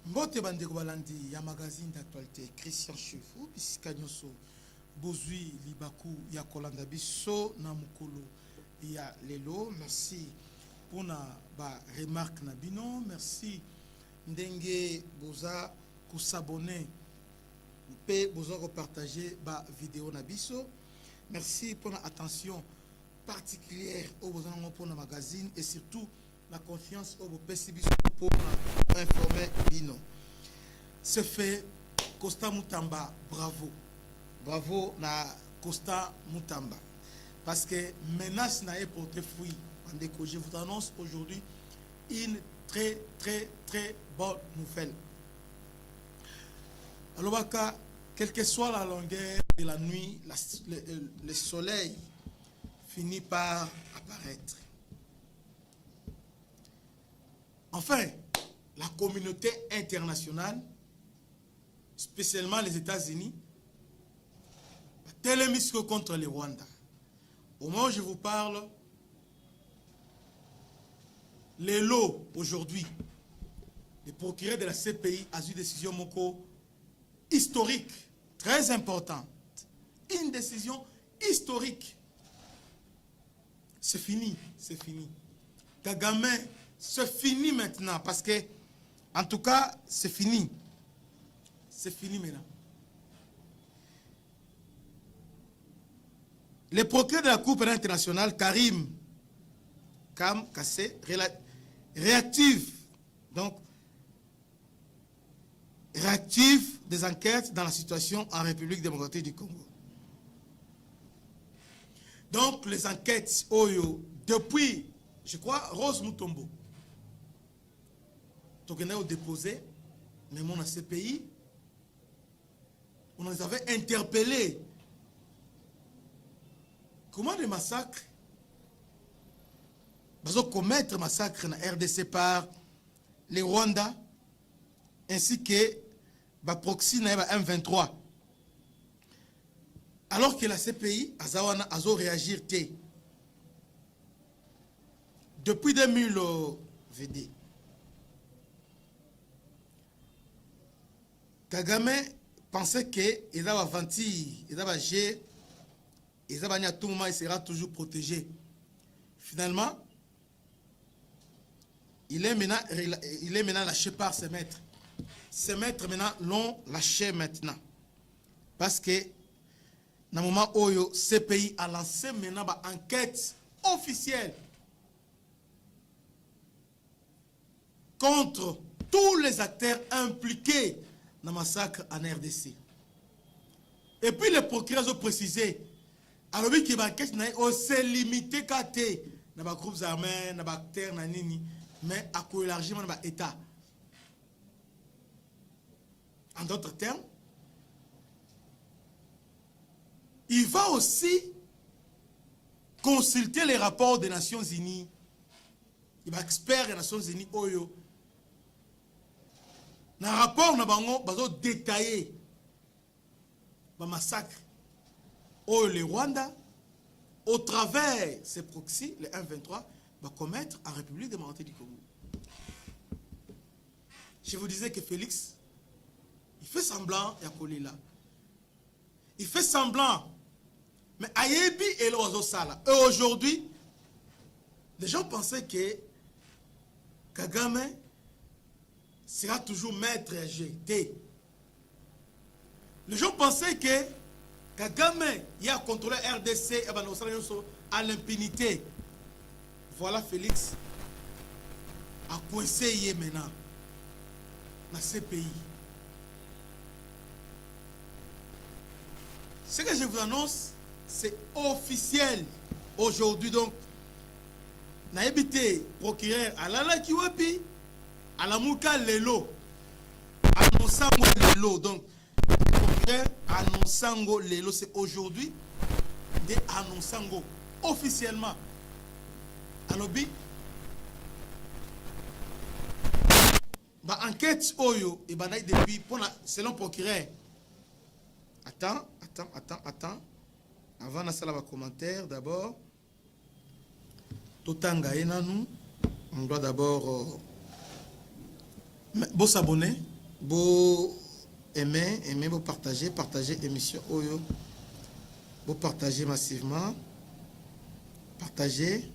Mbote bandeko balandi ya magazine d'actualité Christian Chefou bisika nyoso bozui libaku ya kolanda biso na mukolo ya lelo. Merci pour na ba remarque na bino, merci ndenge boza ko s'abonner pe boza ko partager ba vidéo na biso. Merci pour la attention particulière au besoin pour le magazine et surtout la confiance au PCBIS pour informer Bino. Ce fait, Costa Mutamba, bravo. Bravo na Costa Mutamba. Parce que menace n'a pas porté fruit. Je vous annonce aujourd'hui une très bonne nouvelle. Alors, quelle que soit la longueur de la nuit, le soleil finit par apparaître. Enfin, la communauté internationale, spécialement les États-Unis, télémise contre le Rwanda. Au moment où je vous parle, les lots aujourd'hui, le procureur de la CPI a eu une décision moko historique, très importante. Une décision historique. C'est fini, c'est fini. Kagame, c'est fini maintenant parce que, en tout cas, c'est fini. C'est fini maintenant. Le procureur de la Cour pénale internationale, Karim Kassé, réactive des enquêtes dans la situation en République démocratique du Congo. Donc, les enquêtes, depuis, je crois, Rose Mutombo, on a déposé, mais mon CPI, on les avait interpellés. Comment des massacres, commettre massacre en RDC par les Rwandais, ainsi que proxy M23. Alors que la CPI a réagi depuis 2020. Kagame pensait qu'il avait menti, il avait agi, il avait à tout moment, il sera toujours protégé. Finalement, il est maintenant lâché par ses maîtres. Ses maîtres maintenant l'ont lâché maintenant. Parce que dans le moment où ce pays a lancé maintenant une enquête officielle contre tous les acteurs impliqués dans le massacre en RDC. Et puis les procureurs ont précisé, alors que l'enquête s'est limitée dans les groupes armés, dans les acteurs, mais à élargir l'État. En d'autres termes, il va aussi consulter les rapports des Nations Unies. Il va expert des Nations Unies. Dans le rapport, il va détailler le massacre au Rwanda, au travers de ces proxys, les M23, va commettre en République démocratique du Congo. Je vous disais que Félix, il fait semblant, il là. Il fait semblant. Mais Ayebi et l'oiseau Sala. Et aujourd'hui, les gens pensaient que Kagame sera toujours maître GT. Les gens pensaient que Kagame y a contrôlé RDC et à l'impunité. Voilà Félix a coincé maintenant dans ces pays. Ce que je vous annonce, c'est officiel aujourd'hui. Donc, n'a habité procureur à la Kiwapi, à la Mouka Lelo, annonçant Lelo. Donc, procureur annonçant Lelo, c'est aujourd'hui de annonçant officiellement. Alobi, enquête Oyo et Banaï depuis selon procureur. Attends. Avant de faire un commentaire, d'abord, on doit d'abord s'abonner. Vous aimez, vous partagez émission Oyo. Vous partagez massivement. Partagez.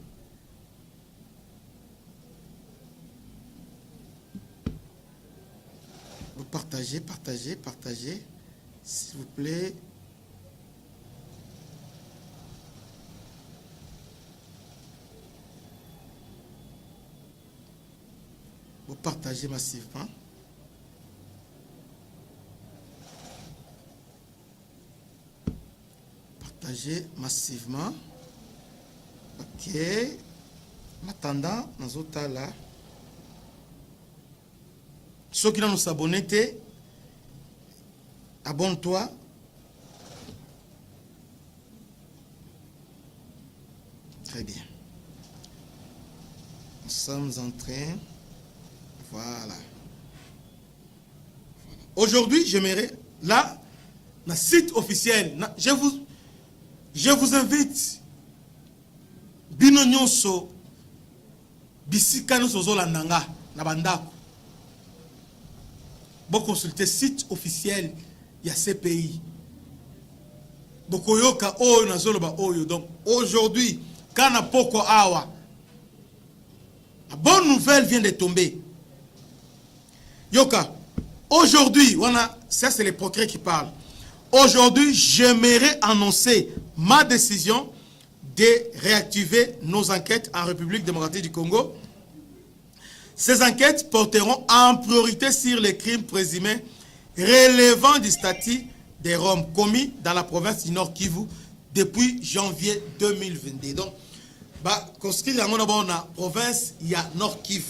Vous partagez. S'il vous plaît. Vous partagez massivement. Partagez massivement. Ok. En attendant, nous autres là. Ceux qui nous s'abonnent, abonne-toi. Très bien. Nous sommes en train. Voilà. Aujourd'hui, j'aimerais, là, dans le site officiel, je vous invite, Binonyonso, Bisikano Sozolandanga, Nabandako. Vous consultez le site officiel, il y a ces pays. Bokoyoka Oyo Nazoloba Oyo. Donc, aujourd'hui, Kana Poko Awa, la bonne nouvelle vient de tomber. Yoka, aujourd'hui, voilà, ça c'est les progrès qui parlent. Aujourd'hui, j'aimerais annoncer ma décision de réactiver nos enquêtes en République démocratique du Congo. Ces enquêtes porteront en priorité sur les crimes présumés relevant du statut des Roms commis dans la province du Nord Kivu depuis janvier 2022. Donc, quand il y a la province, il y a Nord Kivu.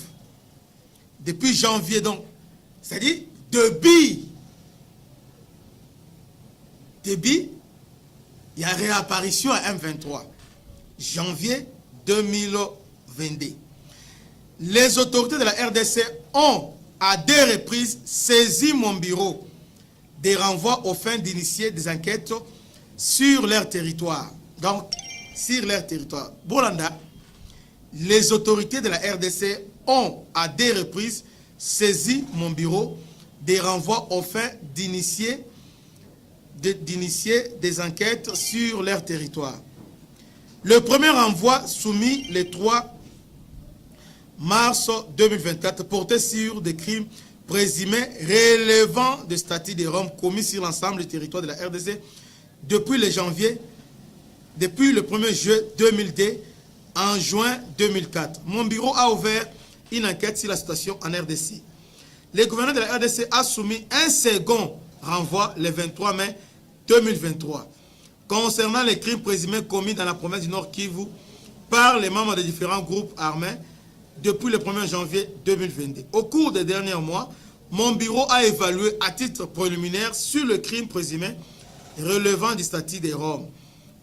Depuis janvier, donc, c'est-à-dire, depuis, il y a réapparition à M23. Janvier 2022. Les autorités de la RDC ont, à 2 reprises, saisi mon bureau des renvois aux fins d'initier des enquêtes sur leur territoire. Donc, sur leur territoire. Bolanda, les autorités de la RDC ont, à 2 reprises, saisi mon bureau des renvois aux fins d'initier des enquêtes sur leur territoire. Le premier renvoi soumis le 3 mars 2024 portait sur des crimes présumés relevant des statuts des Roms commis sur l'ensemble du territoire de la RDC depuis le 1er juillet 2002 en juin 2004. Mon bureau a ouvert une enquête sur la situation en RDC. Le gouverneur de la RDC a soumis un second renvoi le 23 mai 2023 concernant les crimes présumés commis dans la province du Nord Kivu par les membres de différents groupes armés depuis le 1er janvier 2022. Au cours des derniers mois, mon bureau a évalué à titre préliminaire sur le crime présumé relevant du statut des Roms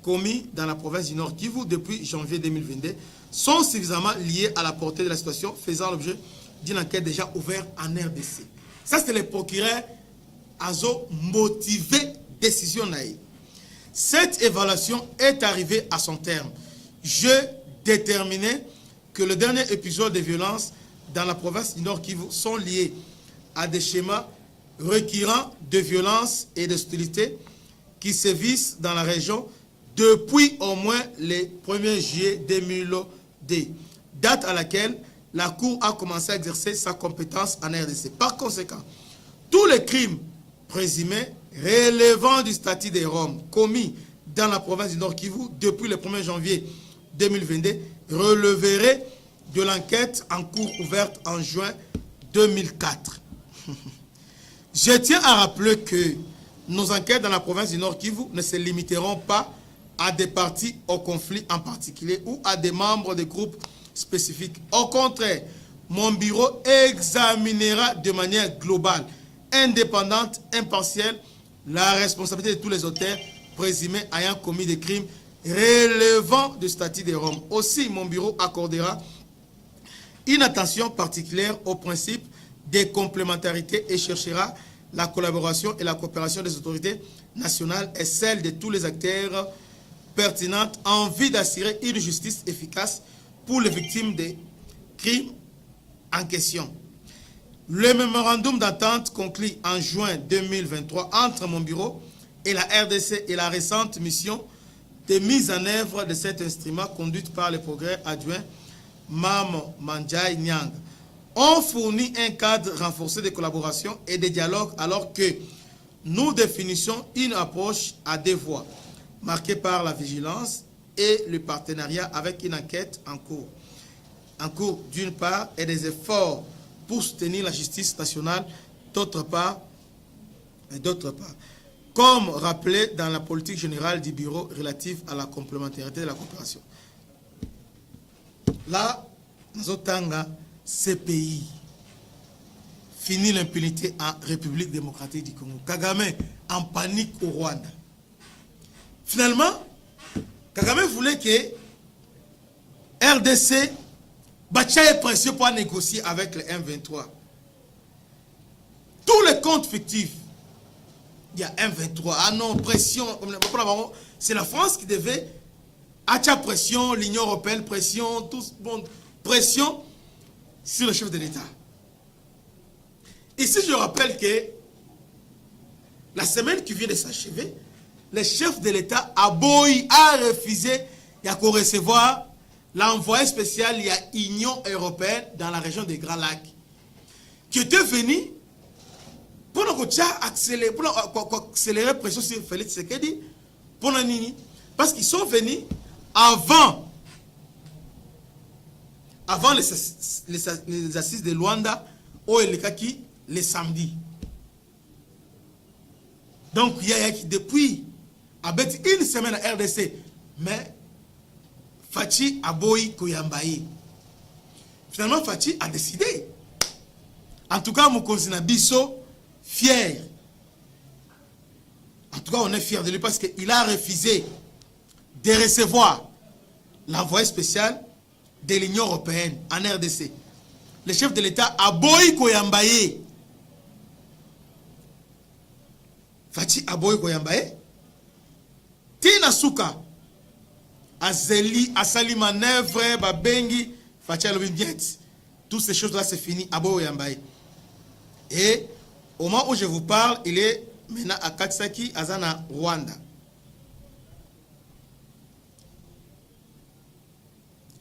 commis dans la province du Nord Kivu depuis janvier 2022 sont suffisamment liés à la portée de la situation faisant l'objet d'une enquête déjà ouverte en RDC. Ça, c'est le procureur Azo motivé décision naïve. Cette évaluation est arrivée à son terme. Je déterminais que le dernier épisode de violence dans la province du Nord Kivu sont liés à des schémas récurrents de violence et d'hostilité qui sévissent dans la région depuis au moins le 1er juillet 2002, date à laquelle la Cour a commencé à exercer sa compétence en RDC. Par conséquent, tous les crimes présumés relevant du statut des Roms commis dans la province du Nord Kivu depuis le 1er janvier 2022 releveraient de l'enquête en cours ouverte en juin 2004. Je tiens à rappeler que nos enquêtes dans la province du Nord Kivu ne se limiteront pas à des parties au conflit en particulier ou à des membres des groupes spécifiques. Au contraire, mon bureau examinera de manière globale, indépendante, impartielle, la responsabilité de tous les auteurs présumés ayant commis des crimes relevant du statut des Roms. Aussi, mon bureau accordera une attention particulière au principe des complémentarités et cherchera la collaboration et la coopération des autorités nationales et celle de tous les acteurs pertinentes en vue d'assurer une justice efficace pour les victimes des crimes en question. Le mémorandum d'entente conclu en juin 2023 entre mon bureau et la RDC et la récente mission de mise en œuvre de cet instrument conduite par le progrès adjoint Mamo Manjai Nyang ont fourni un cadre renforcé de collaboration et de dialogue alors que nous définissons une approche à deux voies, marquée par la vigilance et le partenariat avec une enquête en cours d'une part et des efforts pour soutenir la justice nationale d'autre part. Comme rappelé dans la politique générale du bureau relative à la complémentarité de la coopération. Là, nous avons ces pays. Fini l'impunité en République démocratique du Congo. Kagame en panique au Rwanda. Finalement, Kagame voulait que RDC battaille pression pour négocier avec le M23. Tous les comptes fictifs, il y a M23. Ah non, pression. C'est la France qui devait attirer pression, l'Union européenne, pression, tous, bon, pression sur le chef de l'État. Ici, je rappelle que la semaine qui vient de s'achever, le chef de l'État a refusé de recevoir l'envoyé spécial de l'Union européenne dans la région des Grands Lacs, qui était venu pour accélérer la pression sur Félix Tshisekedi, pour Nini, parce qu'ils sont venus avant les assises de Luanda au Elekaki le samedi. Donc, il y a depuis une semaine à RDC, mais Fachi a boy Koyambaye. Finalement, Fachi a décidé. En tout cas, Mokonzi Bisso, fier. En tout cas, on est fier de lui parce qu'il a refusé de recevoir l'envoyé spécial de l'Union européenne en RDC. Le chef de l'État a boy Koyambaye. Fachi a boy Koyambaye. Tina Souka. Azeli, Asali Manœuvre, Babengi, Fachi Alobibiet. Toutes ces choses-là, c'est fini. A boy Koyambaye. Et au moment où je vous parle, il est maintenant à Katsaki, Azana, Rwanda.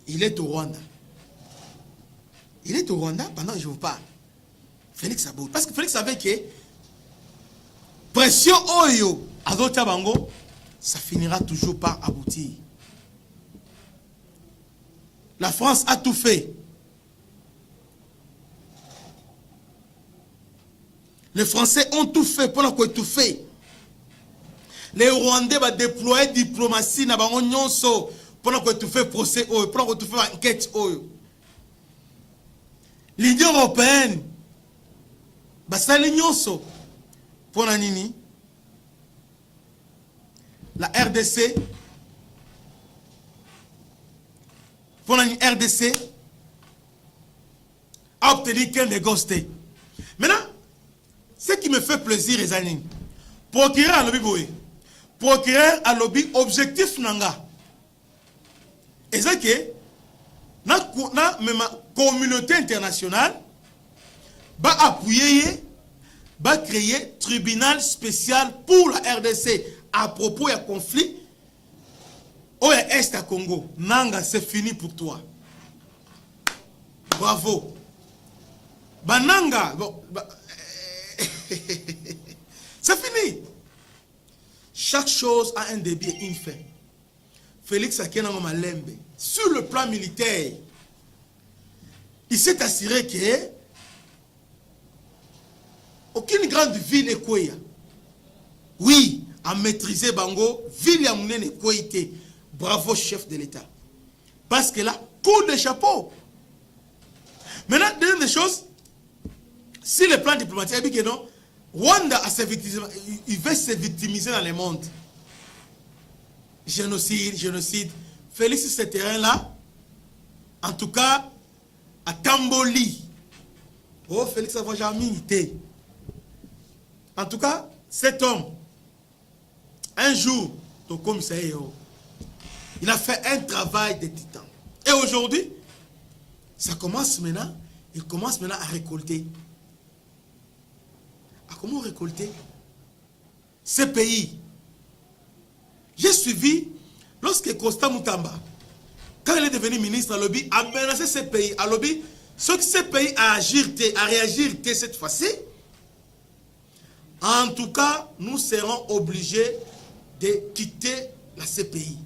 Il est au Rwanda. Il est au Rwanda pendant que je vous parle. Félix Abou. Parce que Félix savait que pression Oyo, Azota Bango, ça finira toujours par aboutir. La France a tout fait. Les Français ont tout fait pour qu'on ait tout fait. Les Rwandais vont déployer diplomatie na bango nyonso pour qu'on ait tout fait procès pour qu'on ait tout fait enquête. L'Union européenne, ça l'Union pour la Nini, la RDC, pour la RDC, a obtenu qu'un négocié. Maintenant, ce qui me fait plaisir, les amis, procureur à lobby boy, procureur à lobby objectif nanga, et c'est que la communauté internationale va appuyer, va créer tribunal spécial pour la RDC à propos du conflit au Est à Congo. Nanga, c'est fini pour toi. Bravo. Bananga, bon, c'est fini. Chaque chose a un début et une fin. Félix Akenango Malembe, sur le plan militaire, il s'est assuré que aucune grande ville est quoi. Oui, à maîtriser Bango, ville à Mounen est quoi. Bravo, chef de l'État. Parce que là, coup de chapeau. Maintenant, deuxième des choses, si le plan diplomatique a dit que non, Rwanda il veut se victimiser dans le monde. Génocide. Félix, ce terrain-là, en tout cas, à Tamboli. Oh, Félix, ça va jamais été. En tout cas, cet homme, un jour, au commissariat, il a fait un travail de titan. Et aujourd'hui, ça commence maintenant, il commence maintenant à récolter. comment récolter ces pays? J'ai suivi, lorsque Costa Moutamba, quand il est devenu ministre, à lobby, a menacé ces pays, à lobby, ceux que ces pays à réagir cette fois-ci, en tout cas, nous serons obligés de quitter la CPI.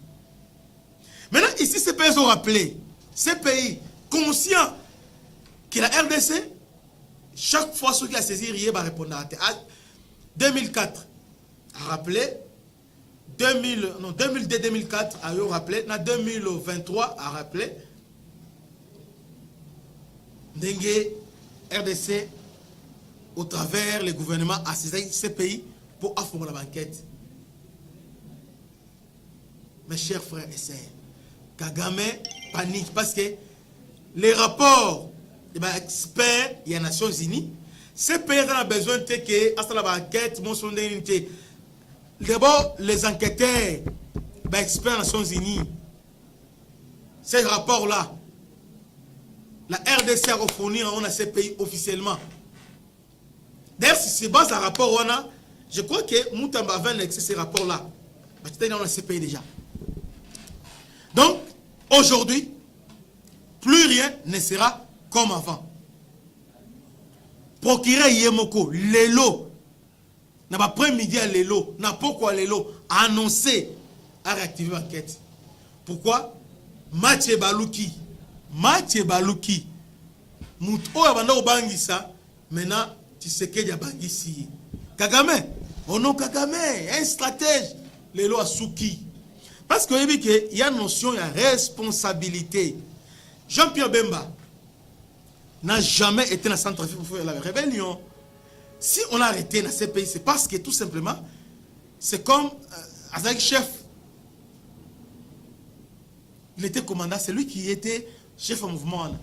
Maintenant, ici, ces pays ont rappelé, ces pays conscients que la RDC, chaque fois ceux qui a saisi rien va répondre à 2004 a rappelé, 2002-2004 a rappelé, en 2023 a rappelé, Dengue RDC au travers le gouvernement a saisi ces pays pour affronter la banquette. Mes chers frères et sœurs, Kagame panique parce que les rapports des experts des Nations Unies, ces pays ont besoin de que à la banquette, d'abord les enquêteurs, les experts des Nations Unies, ces rapports-là, la RDC a fourni à ces pays officiellement. D'ailleurs, si c'est base à rapport, je crois que Moutamba va annexer ces rapports-là. On a ces pays déjà. Donc, aujourd'hui, plus rien ne sera comme avant. Procureur Yemoko, Lelo, n'a pas après-midi à Lelo, n'a pourquoi Lelo a annoncé à réactiver l'enquête. Pourquoi? Mathieu Balouki, Mouto Abanda Obangisa, maintenant, tu sais qu'il y a Bangisi. Kagame, oh non, Kagame, un stratège, Lelo a Souki. Parce qu'il y a une notion de responsabilité. Jean-Pierre Bemba n'a jamais été dans le centre pour faire la rébellion. Si on a arrêté dans ces pays, c'est parce que tout simplement, c'est comme Azak chef. Il était commandant, c'est lui qui était chef au mouvement.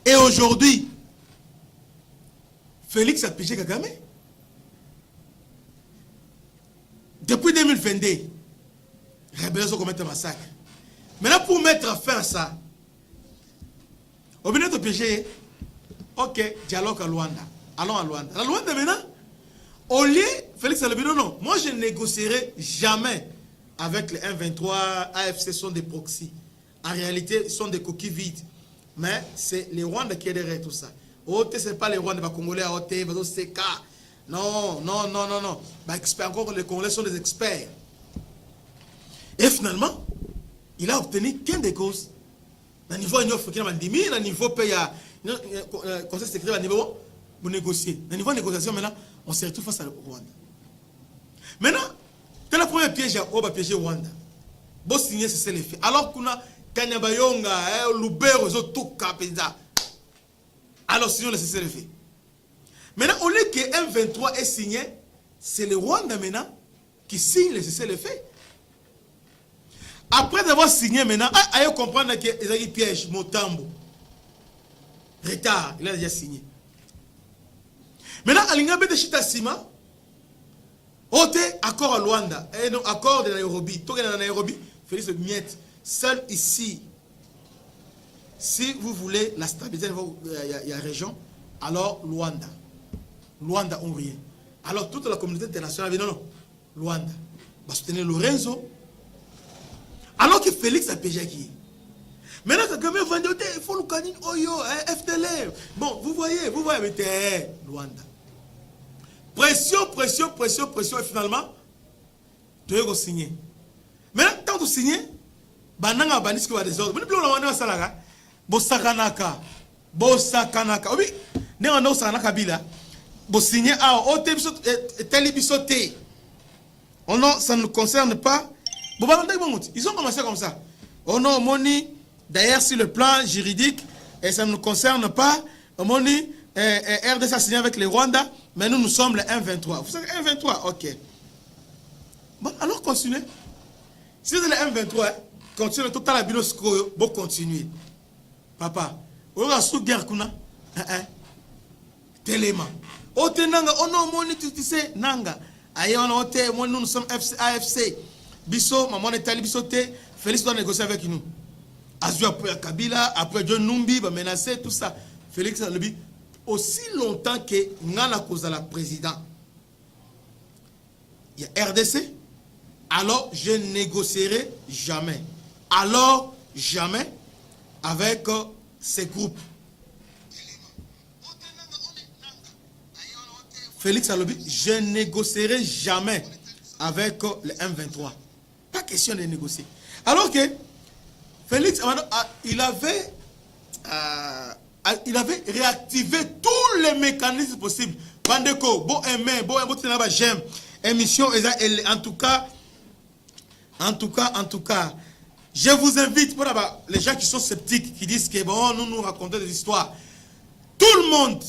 Et aujourd'hui, Félix a piégé Kagame. Depuis 2022, rébellions ont commis un massacre. Maintenant, pour mettre fin à ça, au milieu de piéger, ok, dialogue à Luanda. Allons à Luanda. À Luanda maintenant, au lieu, Félix a dit non, moi je ne négocierai jamais avec les M23, AFC sont des proxys. En réalité, ils sont des coquilles vides. Mais c'est les Rwandais qui est derrière tout ça. OT, ce n'est pas les Rwandais, les Congolais, OT, les CK. Non. Encore les Congolais sont des experts. Et finalement, il a obtenu qu'un des causes. Au niveau Union africaine, au niveau pays, conseil secrétaire, au niveau pour négocier. Au niveau de négociation, maintenant, on se retrouve face à Rwanda. Maintenant, c'est la première piège à piéger Rwanda. Bon signer, c'est l'effet. Alors qu'on a Kanyabayonga, Lubero, tout capéda. Alors sinon, c'est l'effet. Maintenant, au lieu que M23 est signé, c'est le Rwanda maintenant qui signe le cessez-le-feu. Après d'avoir signé maintenant, il faut comprendre qu'il y a des pièges, Motambo. Retard, il a déjà signé. Maintenant, Alingabe de Chita Sima, Ote, accord à Luanda, et non, accord de Nairobi. Tout est dans Nairobi, Félix Miette, seul ici. Si vous voulez la stabilité de la région, alors Luanda. Luanda on rien. Alors toute la communauté internationale dit non, Luanda va soutenir Lorenzo. Alors que Félix a payé qui. Maintenant, quand même, il faut le canine Oyo, FDLR. Bon, vous voyez, mais Luanda. Pression, et finalement, tu vas signer. Maintenant, quand tu signes, bananga banisque va des ordres. Mais nous avons salaga. Bosakanaka. Oui, nous avons sakanaka bila. Bon signer à télébisoté. Oh non, ça ne nous concerne pas. Ils ont commencé comme ça. Oh non, Moni, d'ailleurs sur le plan juridique, et ça ne nous concerne pas. Moni, RDC a signé avec les Rwandais, mais nous sommes le 1-23. Vous savez, 1-23, ok. Bon, alors continuez. Si vous êtes le 1-23, continuez tout à la binosco, bon, continuez. Papa, on a sous guerre kuna. Téléma. Oh, non, Moni, tu sais, Nanga. Nous sommes AFC. Bisso, maman est allé bissoter. Félix doit négocier avec nous. Azou après Kabila, après John Numbi, va menacer, tout ça. Félix a dit aussi longtemps que Ngana cause la président. il y a RDC, alors je négocierai jamais. Alors jamais avec ces groupes. Félix Alobi, je négocierai jamais avec le M23. Pas question de négocier. Alors que Félix, il avait réactivé tous les mécanismes possibles. Bandeko, bon aimer, bon j'aime. Émission, en tout cas, je vous invite, pour les gens qui sont sceptiques, qui disent que bon, nous racontons des histoires. Tout le monde,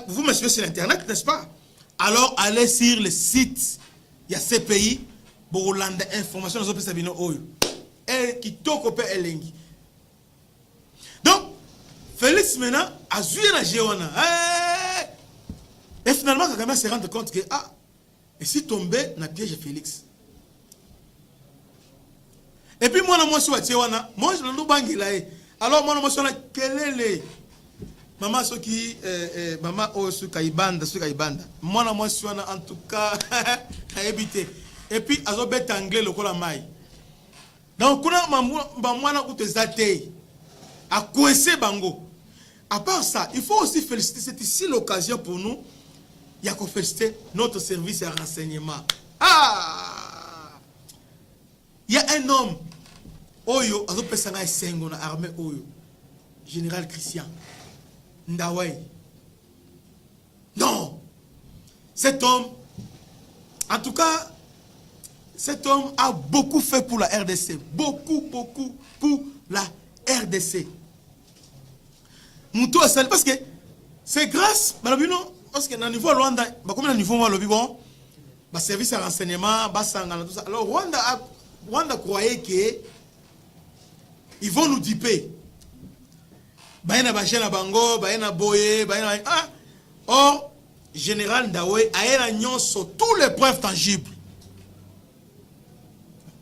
vous me suivez sur Internet, n'est-ce pas? Alors, allez sur le site, il y a ces pays, pour l'ande information, nous avons et qui toque elengi. Donc, Félix maintenant a joué la Géona. Et finalement, Kagame se rend compte que, et si tombé dans le piège de Félix. Et puis, moi, je suis à Géona, moi, je ne bangi là. Alors, moi, je suis là, quel est le. Maman, ce qui. Maman, oh, ce Kaibanda. Moi, je suis en tout cas, à habiter. Et puis, à zobet anglais, le cola maille. Donc, kuna mamwana utezate à coincer bango. À part ça, il faut aussi féliciter, c'est ici l'occasion pour nous, il y a qu'on féliciter notre service de renseignement. Il y a un homme, Oyo, azo pesanga esengo na armée Oyo, général Christian Ndawai. Non, cet homme, en tout cas, cet homme a beaucoup fait pour la RDC. Beaucoup pour la RDC. Moutou Assal, parce que c'est grâce, parce que dans le niveau Rwanda, comme dans le niveau Rwanda, bon, service de renseignement, tout ça. Alors Rwanda croyait que ils vont nous diper. Bayena Bachena Bango, Bayena Boye, Or, général Ndawé a eu tous les preuves tangibles.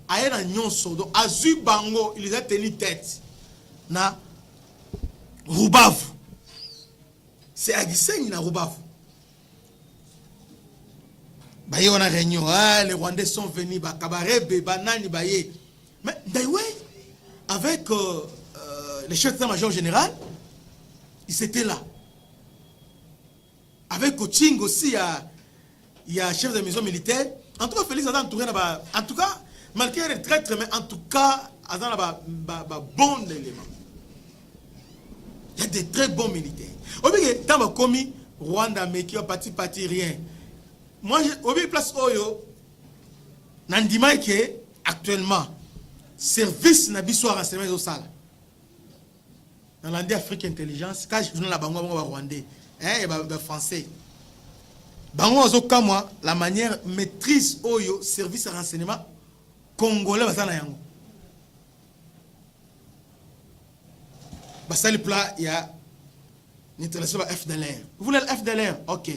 Aena nyonso donc azu bango il les a tenu tête na Rubavu. C'est Agiseng na Rubavu. Baye on a réunion, les Rwandais sont venus ba kabarebe banani baye. Mais Ndawé avec le chef d'état-major général, ils étaient là. Avec Coaching aussi il y a chef de maison militaire. En tout cas Félix a entouré là-bas. En tout cas malgré les traîtres, mais en tout cas, il y a bon élément. Il y a des très bons militaires. Tant que commis Rwanda, mais qui a parti rien. Moi, au milieu place Oyo, Nandima que actuellement, service n'a pas soit renseigné au sale. Dans l'Inde Afrique Intelligence, quand je suis dans la Bango Rwandais, et les Français. Bango moi, la manière maîtrise Oyo, service de renseignement. Congolais basana yango. Basali plat il y a n'intéresse pas FDLR. Vous voulez le FDLR? OK.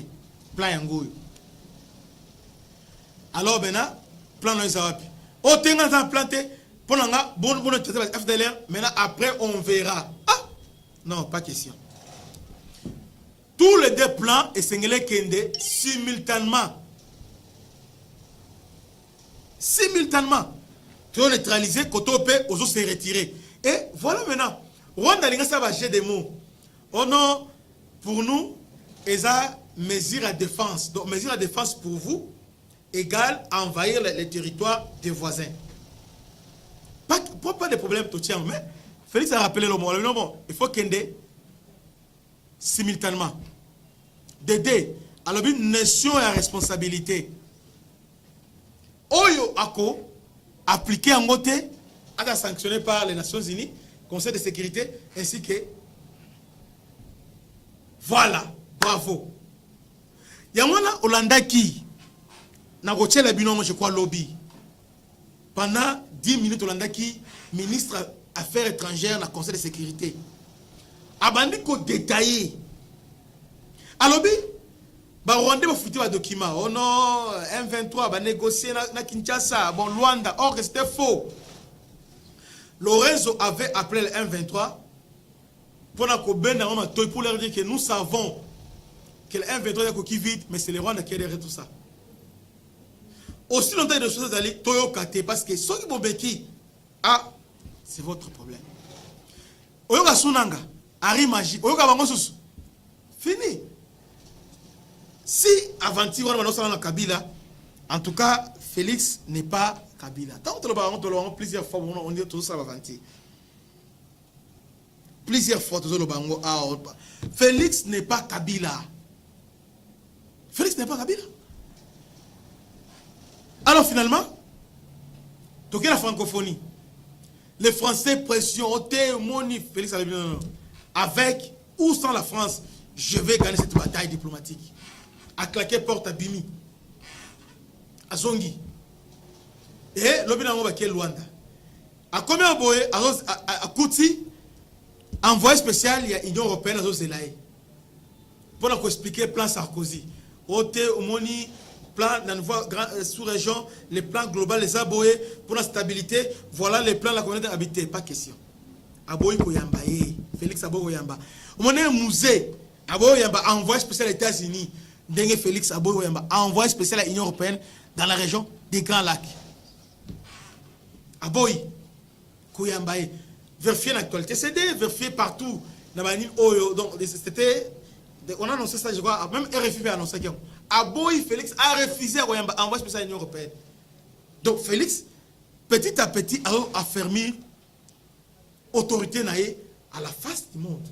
Plan yango. Alors maintenant, plan no zawapi. O tenga za planté pour nga bon FDLR, maintenant après on verra. Non, pas question. Tous les deux plans et Sengele Kende simultanément. Tu as neutralisé, Kotope, aux autres s'est retiré. Et voilà maintenant. Rwanda ça va jeter des mots. Oh non, pour nous, ils ont mesure à défense. Donc, mesure à défense pour vous égale envahir les territoires des voisins. Pas de problème, tout tient. Mais Félix a rappelé le mot. Bon, il faut qu'il y ait simultanément. D'aider. Alors, une nation et responsabilité. Oyo Ako, appliqué en côté, a sanctionné par les Nations Unies, Conseil de sécurité, ainsi que. Voilà, bravo. Yamwana Olanda qui, n'a pas la binom, je crois, lobby. Pendant 10 minutes, Olanda qui, ministre Affaires étrangères, dans le Conseil de sécurité. Abandi ko détaillé. À lobby, bah Rwanda va foutre un document. Oh non, M23 va négocier na Kinshasa. Bon, Luanda. Or, c'était faux. Lorenzo avait appelé le M23 pour leur dire que nous savons que le M23 est qui vide, mais c'est le Rwanda qui est derrière tout ça. aussi longtemps de choses aller toyo kate parce que ceux qui vont béki ah c'est votre problème. Oyoka sunanga ari magie oyoka bango susu fini. Si aventure on va dans Kabila, en tout cas Félix n'est pas Kabila. Tant que on l'a plusieurs fois on dit tout ça aventure. Plusieurs fois tout le bango Félix n'est pas Kabila. Félix n'est pas Kabila. Alors finalement, tu la francophonie. Les Français pression, Félix avec ou sans la France, je vais gagner cette bataille diplomatique. À claquer porte à Bimi, à Zongi. Et l'obéna m'a qui Luanda. À combien boye à Kouti, envoyé spécial il y a Union européenne à Zelaï. Pour nous expliquer le plan Sarkozy. Ote Omoni plan dans la sous-région, les plans globaux, les aboyés pour la stabilité, voilà les plans de la communauté habitée, pas question. Aboy Koyamba, Félix Aboy Koyamba. On est un musée, Aboy Koyamba envoyé spécial aux États-Unis, Dengue Félix Aboy Koyamba envoyé spécial à l'Union européenne dans la région des Grands Lacs. Aboy Koyamba, vérifier l'actualité, c'est vérifier partout. Donc c'était, on a annoncé ça, je crois, même RFI a annoncé que Aboy Félix a refusé à envoyer spécial à l'Union européenne. Donc Félix, petit à petit, a affermi autorité à la face du monde.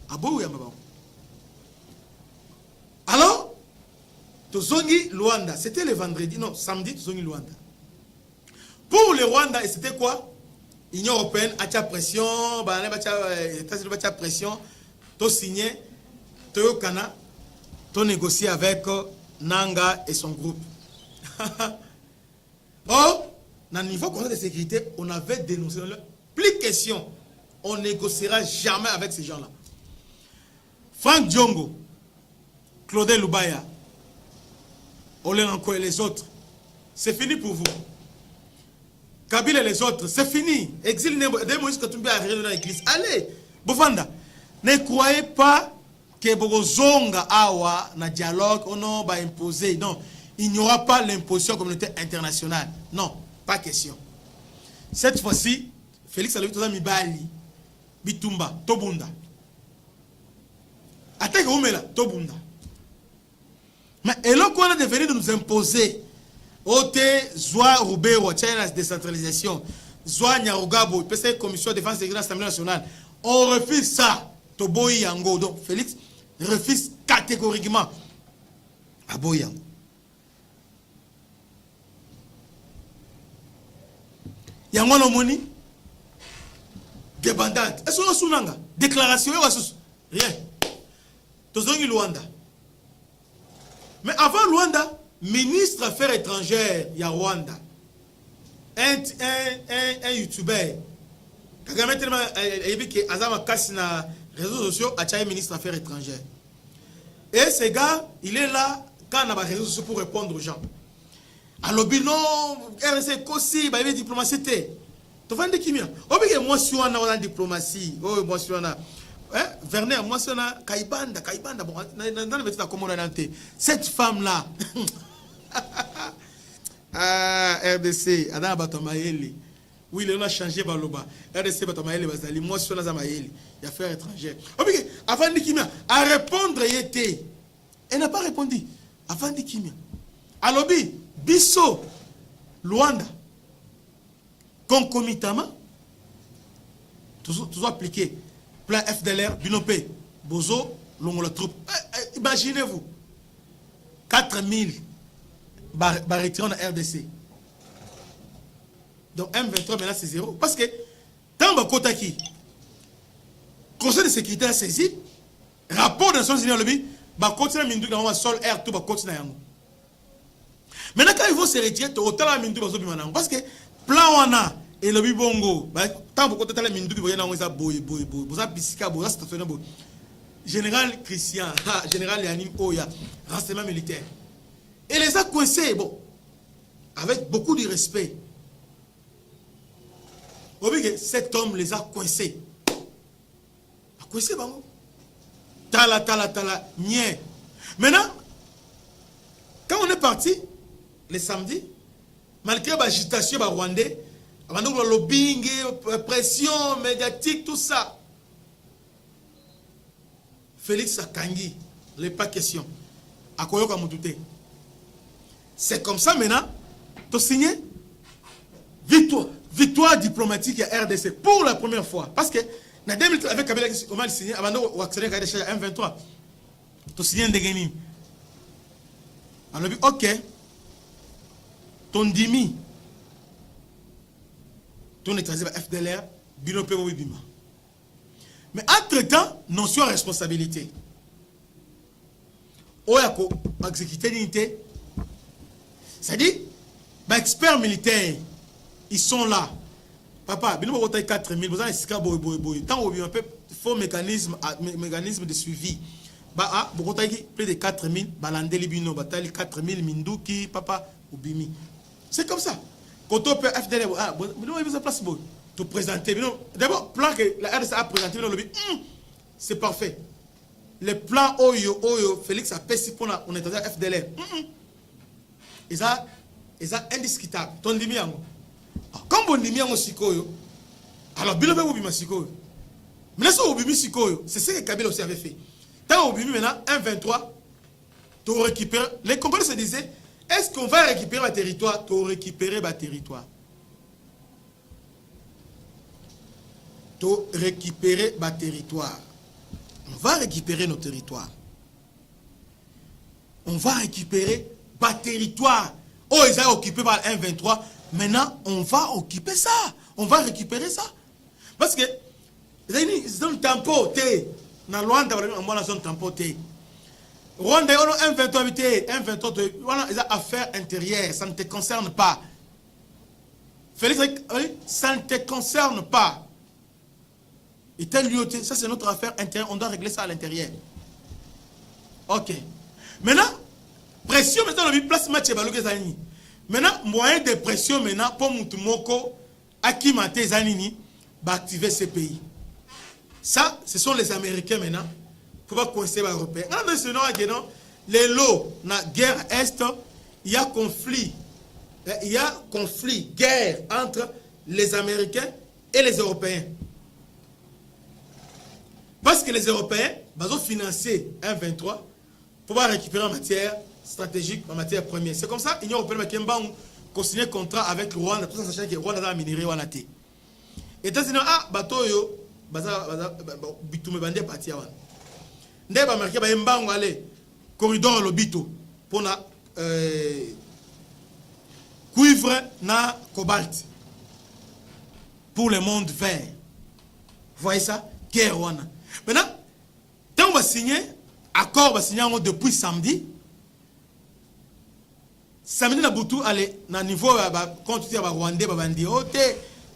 Aboy Yamba. Alors, Tozongi Luanda, c'était le vendredi, non, samedi, Tozongi Luanda. Pour le Rwanda, c'était quoi? L'Union européenne a tia pression, États-Unis a pression, tu signé, tu Kana, tu négocié avec Nanga et son groupe. Or, dans le niveau conseil de sécurité, on avait dénoncé, plus question, on négociera jamais avec ces gens-là. Franck Diongo, Claudel Lubaya, Olenanko et les autres, c'est fini pour vous. Kabila et les autres, c'est fini. Exil dès Moïse Katumbi arrive dans l'église. Allez, Bofanda, ne croyez pas que Bogozonga Awa, na dialogue, on va imposer. Non, il n'y aura pas l'imposition communautaire internationale. Non, pas question. Cette fois-ci, Félix a dit Mibali, Bitumba, Tobunda. Attaque Oumela, Tobunda. Mais et là, qu'on a devenu de nous imposer. Ote, Zoa Roubero, la décentralisation, Zoa Nyarugabo, PC Commission de défense et de l'Assemblée nationale. On refuse ça. Toboy Yango. Donc Félix refuse catégoriquement. Aboy Yango. Yango no moni. Débandante. Est-ce qu'on a sounanga? Déclaration, rien. Tozongi Luanda. Mais avant Luanda, ministre affaires étrangères, il y a Rwanda. Un youtubeur. Kagame tellement dit que Azama casse na réseaux sociaux a ministre affaires étrangères. Et ce gars, il est là quand on a les réseaux sociaux pour répondre aux gens. Alors non, RC Kossi, bah il diplomatie té. Tu vois de qui mien? Oh bien moi si on a la diplomatie, oh moi si on a Werner, moi si on a Kaibanda bon dans le métier de comment on a cette femme là. Ah, RDC, Adam Batomaeli. Oui, il a changé Baloba. RDC Batomaeli, Bazali, moi, sur la Zamaeli, il y a affaires étrangères. Avant de Kimia, à répondre, il était. Elle n'a pas répondu. Avant de Kimia. Alobi, Bisso, Luanda, concomitamment, toujours appliqué. Plan FDLR, Binopé, Bozo, Longola troupe. Imaginez-vous, 4000. Retiré en RDC. Donc M23 maintenant c'est zéro. Parce que dans le côté qui Conseil de sécurité a saisi, rapport de Nations Unies lobby, va continuer à mindu dans le sol air tout va continuer à maintenant quand ils vont se retirer, autant la mindu va s'obéir maintenant. Parce que plan on a et lobby bongo, tant pour côté la mindu qui va y avoir ça boy, vous avez bisika, vous avez stationné boy. Général Christian, général Yanim Oya, renseignement militaire. Et les a coincés, bon, avec beaucoup de respect. Cet homme les a coincés. A coincé, bon. Tala, nie. Maintenant, quand on est parti, le samedi, malgré l'agitation rwandais, le lobbying, pression médiatique, tout ça. Félix Akangi, il n'est pas question. C'est comme ça maintenant, tu as signé victoire diplomatique à RDC pour la première fois. Parce que dans 2013, avec Kabila, on a signé, avant de accélérer à M23, tu as signé un dégaini. On a dit, ok, ton dimi, ton étranger FDLR, Binope Bima. Mais entre-temps, notion de responsabilité. Oyako, exécuté l'unité. C'est-à-dire, les experts militaires, ils sont là. Papa, il y a 4 000, vous avez un tant peu faux mécanisme de suivi. Vous avez plus de 4 000, balandé libino, batali 4 000, Minduki, papa, Ubimi. C'est comme ça. Quand on peut FDL, vous avez place pour te présenter. D'abord, plan que la RDC a présenté, c'est parfait. Les plans Oyo, Félix a payé pour on est dans FDL. Ils sont indiscutables. Ton dimiang. Comme on dit miang sikoyo, alors bilobe obima sikoyo. Mais ça obimi sikoyo, c'est ce que Kabila aussi avait fait. Tant obimi maintenant 1-23, tu récupères. Les Congolais se disaient, est-ce qu'on va récupérer ma territoire? Tu récupérer ma territoire. Tu récupérer ma territoire. On va récupérer nos territoires. On va récupérer ma territoire. Oh, ils ont occupé par 1-23. Maintenant, on va occuper ça. On va récupérer ça. Parce que, ils ont tempoté. Dans Rwanda, ils ont tempoté. Rwanda, ils ont 1-23, ils ont affaires intérieures. Ça ne te concerne pas. Félix, ça ne te concerne pas. Et tel lieu, ça c'est notre affaire intérieure. On doit régler ça à l'intérieur. Ok. Maintenant, pression, maintenant, on a mis place match et balouke zanini. Maintenant, moyen de pression, maintenant, pour Moutoumoko, Akimate Zanini, va activer ces pays. Ça, ce sont les Américains maintenant. Il ne faut pas coincer les Européens. Les lots, dans la guerre Est, il y a conflit. Il y a conflit, guerre entre les Américains et les Européens. Parce que les Européens vont financer un 23 pour pouvoir récupérer en matière stratégique, en matière première. C'est comme ça, l'Union européenne a signé un contrat avec le Rwanda, tout ça sachant que le Rwanda a minéré ou anaté. Et tant sinon, bateau yo, bitume bandé parti avant. Ndé ba marqué ba mbango aller corridor lobito pour na cuivre na cobalt pour le monde vert. Vous voyez ça? Guerre Rwanda. Maintenant, quand on va signer, accord va signer depuis samedi. Samedi, na Boutou, allez, na niveau, quand tu dis à Rwandais, bandi, oh,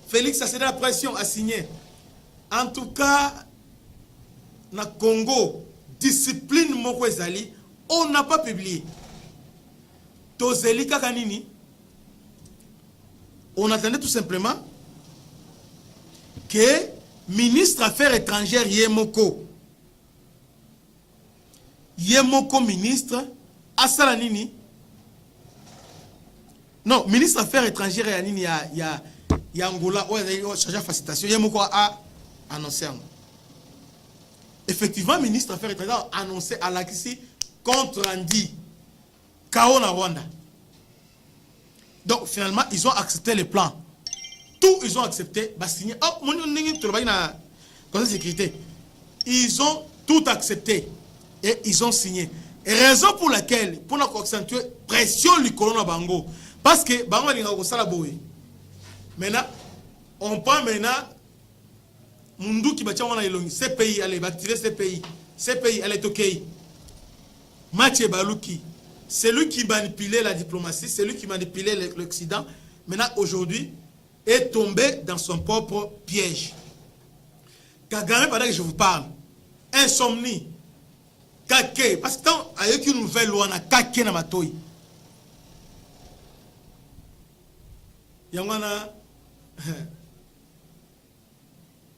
Félix, ça c'est de la pression à signer. En tout cas, na Congo, discipline moko ezali, on n'a pas publié. Tozeli kakanini, on attendait tout simplement que ministre Affaires étrangères Yemoko ministre Asala Nini. Non, ministre Affaires étrangères Yanini ya Angola, chargé de facilitation. Yemoko a annoncé. Effectivement, ministre Affaires étrangères a annoncé à l'Akissi contre Randi Kao na Rwanda. Donc finalement, ils ont accepté les plans. Tout, ils ont accepté, bah signé. Oh, mon conseil de sécurité. Ils ont tout accepté et ils ont signé. Et raison pour laquelle, pour nous accentuer pression du colon Bango, parce que Bango a dit que maintenant, on prend maintenant Mundu qui bâtit ces pays, allez, activer ces pays, allez, ok. Mathieu Balouki, c'est lui qui manipulait la diplomatie, c'est lui qui manipulait l'Occident. Maintenant, aujourd'hui, est tombé dans son propre piège. Kagame, pendant que je vous parle, insomnie, kake, parce que tant avec une nouvelle loi, on a kake na matoi. Yangwana,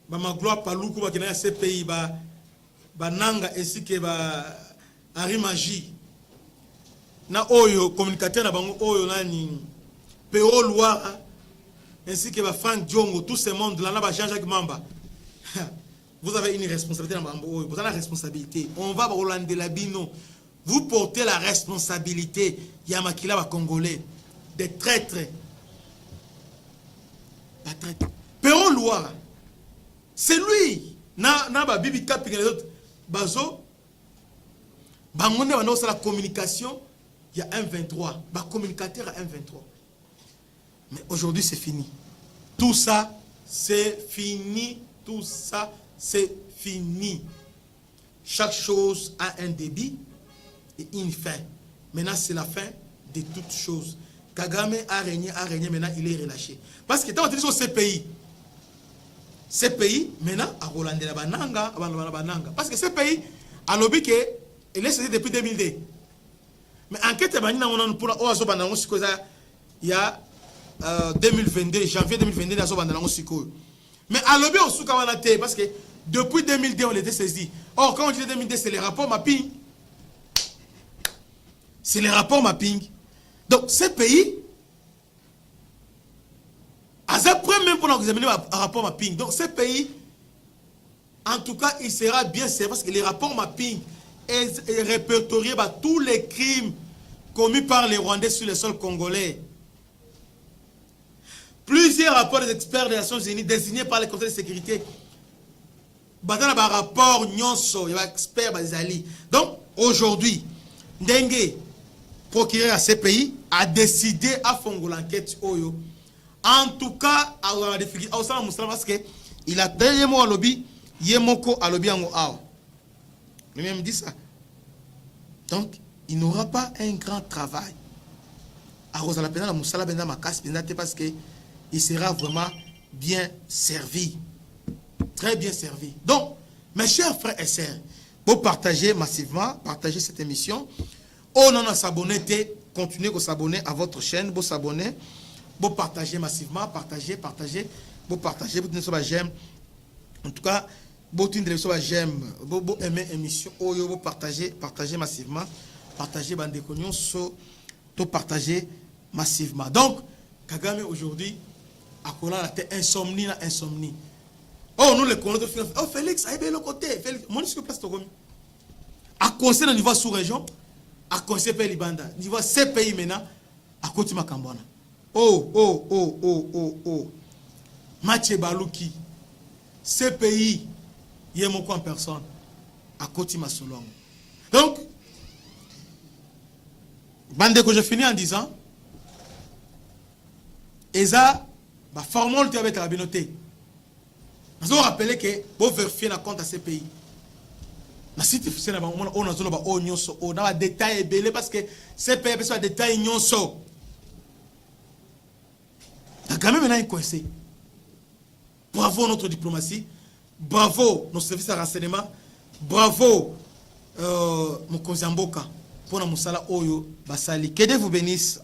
ma gloire paloukou, qui n'a ces pays, nanga ainsi que Henri Magie. Na oyo, communicateur na bango, oyo nani, Péo Loire, ainsi que Franck Diongo, tout ce monde là, Jean-Jacques Mamba. Vous avez une responsabilité, vous avez la responsabilité. On va Rolande Labino. Vous portez la responsabilité. Yamakila va Congolais. Des traîtres. Pas traîtres. Péo Loire. C'est lui. Na Bibi Cap et les autres. Bazo. Bangonde va la communication. Il y a un 23. Ba communicateur à un 23. Mais aujourd'hui c'est fini. Tout ça c'est fini. Tout ça c'est fini. Chaque chose a un début et une fin. Maintenant, c'est la fin de toutes choses. Kagame a régné, maintenant il est relâché. Parce que tant que ces pays, maintenant, à Rolande la Bananga, parce que ces pays, à l'objet que, il est cessé depuis 2002. Mais enquête, il y a 2022, janvier 2022, mais à l'objet, on sous parce que depuis 2002, on était saisi. Or, quand on dit 2002, c'est les rapports mapping. C'est les rapports mapping. Donc, ces pays, après même pour examiner un rapport mapping, donc ces pays, en tout cas, il sera bien servi parce que les rapports mapping est répertorié par tous les crimes commis par les Rwandais sur le sol congolais. Plusieurs rapports des experts des Nations Unies désignés par les conseils de sécurité. Dans un rapport, il y a experts bazali. Donc, aujourd'hui, Ndengue, procureur à ces pays, a décidé à faire l'enquête. En tout cas, parce que il a dernier mot à lobby, Yemoko à lobby en Ao. Lui-même dit ça. Donc, il n'aura pas un grand travail. À Rosala Pena, la Moussala Benda Makas, parce que il sera vraiment bien servi. Très bien servi. Donc, mes chers frères et sœurs, pour partager massivement, partager cette émission, on en a s'abonner, continuez à s'abonner à votre chaîne, vous s'abonner, vous partager massivement, partager, vous partagez, vous tenez sur la j'aime. En tout cas, vous tenez sur la j'aime, vous aimez l'émission, vous partagez massivement, partagez bande de cognon, tout partager massivement. Donc, Kagame aujourd'hui, à Kola la tête insomnie. Oh, nous les connaissons. Oh, Félix, aïe, le côté. Félix, mon discours passe au commun. À conseil au niveau sous-région, à conseil pays Libanda, niveau ces pays maintenant, à côté Makambwana. Oh. Mathieu Balouki, ces pays, il y a mon en personne, à côté Masolong. Donc, bande que je finis en disant, Eza, formons le avec la communauté. Nous avons rappelé que vous vérifiez la compte à ces pays. Si tu fais on a des détails belés parce que ces pays ont des détails nyonso. Quand même maintenant coincé. Bravo notre diplomatie, bravo nos services de renseignement, bravo mon Kozamboka pour la Moussala Oyo Basali. Que Dieu vous bénisse.